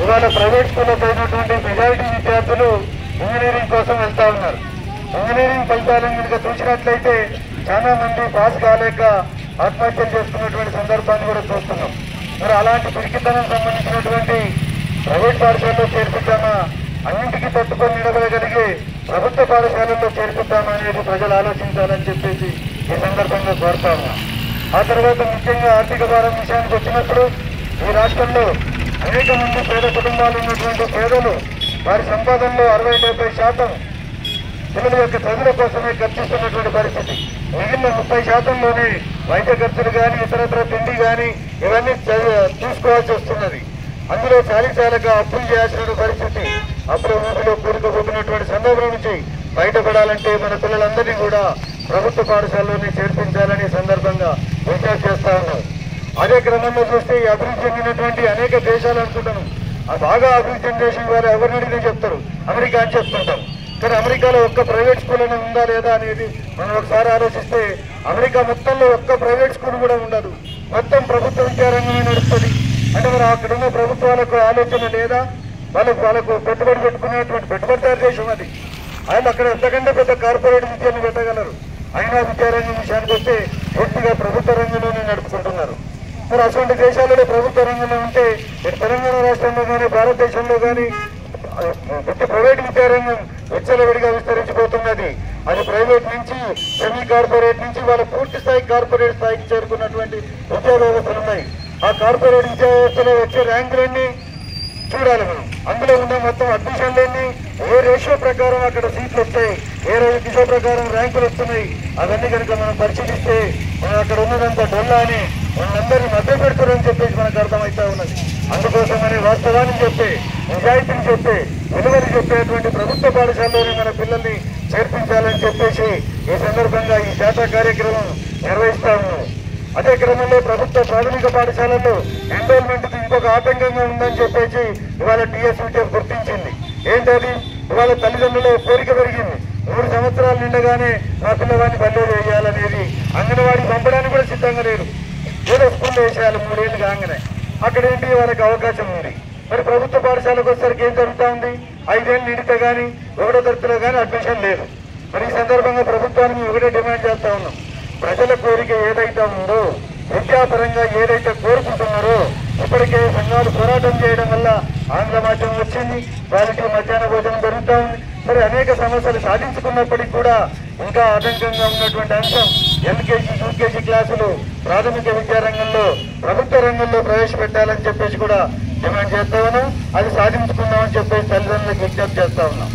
ఇవాళ ప్రైవేట్ స్కూల్లో చదివినటువంటి మెజారిటీ విద్యార్థులు ఇంజనీరింగ్ కోసం వెళ్తా ఉన్నారు. ఇంజనీరింగ్ ఫలితాలను కనుక చూసినట్లయితే చాలా మంది పాస్ కాలేక ఆత్మహత్యలు చేసుకున్నటువంటి సందర్భాన్ని కూడా చూస్తున్నాం. మరి అలాంటి పిరికితనం సంబంధించినటువంటి ప్రైవేట్ పాఠశాలలో చేర్పిద్దామా, అన్నింటికీ తట్టుకొని నిలబడగలిగే ప్రభుత్వ పాఠశాలల్లో చేర్పిద్దామా అనేది ప్రజలు ఆలోచించాలని చెప్పేసి ఈ సందర్భంగా కోరుతా ఉన్నాం. ఆ తర్వాత ముఖ్యంగా ఆర్థిక భారం విషయానికి వచ్చినప్పుడు ఈ రాష్ట్రంలో అనేక మంది పేద కుటుంబాలు ఉన్నటువంటి పేదలు వారి సంపాదనలో 60-70% పిల్లల యొక్క చదువుల కోసమే ఖర్చిస్తున్నటువంటి పరిస్థితి. మిగిలిన 30%లోనే వైద్య ఖర్చులు కానీ ఇతరత్ర తిండి కానీ ఇవన్నీ చూసుకోవాల్సి వస్తున్నది. అందులో చాలీచాలగా అప్పులు చేయాల్సిన పరిస్థితి. అప్పుల ఊపిలో కూరుకుపోతున్నటువంటి సందర్భం నుంచి బయటపడాలంటే మన పిల్లలందరినీ కూడా ప్రభుత్వ పాఠశాలలోనే చేర్పించాలని సందర్భంగా విజ్ఞప్తి చేస్తా ఉన్నాం. అదే క్రమంలో చూస్తే ఈ అభివృద్ధి చెందినటువంటి అనేక దేశాలు అనుకుంటాను, బాగా అభివృద్ధి చెందిన దేశం వారు ఎవరిని అడిగినా చెప్తారు అమెరికా అని చెప్తుంటాం. కానీ అమెరికాలో ఒక్క ప్రైవేట్ స్కూల్ అనేది ఉందా లేదా అనేది మనం ఒకసారి ఆలోచిస్తే అమెరికా మొత్తంలో ఒక్క ప్రైవేట్ స్కూల్ కూడా ఉండదు. మొత్తం ప్రభుత్వ విద్యారంగమే నడుస్తుంది. అంటే మరి అక్కడ ఉన్న ప్రభుత్వాలకు ఆలోచన లేదా? వాళ్ళకు పెట్టుబడి పెట్టుకునేటువంటి పెట్టుబడిదారు దేశం అది. ఆయన అక్కడ ఎంతకంటే పెద్ద కార్పొరేట్ విద్యను పెట్టగలరు. అయినా విద్యారంగం విషయానికి వస్తే పూర్తిగా ప్రభుత్వ రంగంలోనే నడుపుకుంటున్నారు. మరి అటువంటి దేశాలలో ప్రభుత్వ రంగంలో ఉంటే తెలంగాణ రాష్ట్రంలో కానీ భారతదేశంలో కానీ ప్రైవేట్ విద్యారంగం విచ్చలవిడిగా విస్తరించిపోతున్నది. అది ప్రైవేట్ నుంచి సెమీ కార్పొరేట్ నుంచి వాళ్ళ పూర్తి స్థాయి కార్పొరేట్ స్థాయికి చేరుకున్నటువంటి విద్యా వ్యవస్థలు ఉన్నాయి. ఆ కార్పొరేట్ విద్యా వ్యవస్థలో వచ్చే ర్యాంకులన్నీ చూడాలి మనం. అందులో ఉన్న మొత్తం అడ్మిషన్లన్నీ ఏ రేషియో ప్రకారం అక్కడ సీట్లు వస్తాయి, ఏ రేషియో ప్రకారం ర్యాంకులు వస్తున్నాయి, అవన్నీ కనుక మనం పరిశీలిస్తే మనం అక్కడ ఉన్నదంతా డొల్లా అని మనందరినీ మధ్య పెడతారని చెప్పేసి మనకు అర్థమవుతా ఉన్నది. అందుకోసమని వాస్తవాన్ని చెప్పే, నిజాయితీని చెప్పే, విలువలు చెప్పేటువంటి ప్రభుత్వ పాఠశాలలోనే మన పిల్లల్ని చేర్పించాలని చెప్పేసి ఈ సందర్భంగా ఈ శాఖ కార్యక్రమం నిర్వహిస్తా ఉన్నాం. అదే క్రమంలో ప్రభుత్వ ప్రాథమిక పాఠశాలల్లో ఎన్రోల్మెంట్ ఇంకొక ఆటంకంగా ఉందని చెప్పేసి ఇవాళ టీఎస్యూటీఎఫ్ గుర్తించింది. ఏంటది? ఇవాళ తల్లిదండ్రుల కోరిక పెరిగింది. 3 సంవత్సరాలు నిండగానే మా పిల్లవాడిని బల్లో వేయాలనేది. అంగన్వాడికి పంపడానికి కూడా సిద్ధంగా లేరు. ఏదో స్కూల్లో వేసేయాలి 3 ఏళ్ళు కాగానే. అక్కడేంటి వాళ్ళకి అవకాశం ఉంది. మరి ప్రభుత్వ పాఠశాలకు వచ్చేసరికి ఏం జరుగుతూ ఉంది? 5 ఏళ్ళు నిండితే కానీ 1వ తరగతిలో కానీ అడ్మిషన్ లేదు. మరి ఈ సందర్భంగా ప్రభుత్వానికి ఒకటే డిమాండ్ చేస్తా ఉన్నాం. ప్రజల కోరిక ఏదైతే ఉందో, విద్యాపరంగా ఏదైతే కోరుకుంటున్నారో, ఇప్పటికే సంఘాలు పోరాటం చేయడం వల్ల ఆంగ్ల మాధ్యమం వచ్చింది, వాళ్ళకి మధ్యాహ్న భోజనం జరుగుతూ ఉంది. మరి అనేక సమస్యలు సాధించుకున్నప్పటికీ కూడా ఇంకా ఆటంకంగా ఉన్నటువంటి అంశం ఎల్కేజీ యూకేజీ క్లాసులు ప్రాథమిక విద్యారంగంలో ప్రభుత్వ రంగంలో ప్రవేశపెట్టాలని చెప్పేసి కూడా డిమాండ్ చేస్తా ఉన్నాం. అది సాధించుకుందామని చెప్పేసి తల్లిదండ్రులకు విజ్ఞప్తి చేస్తా ఉన్నాం.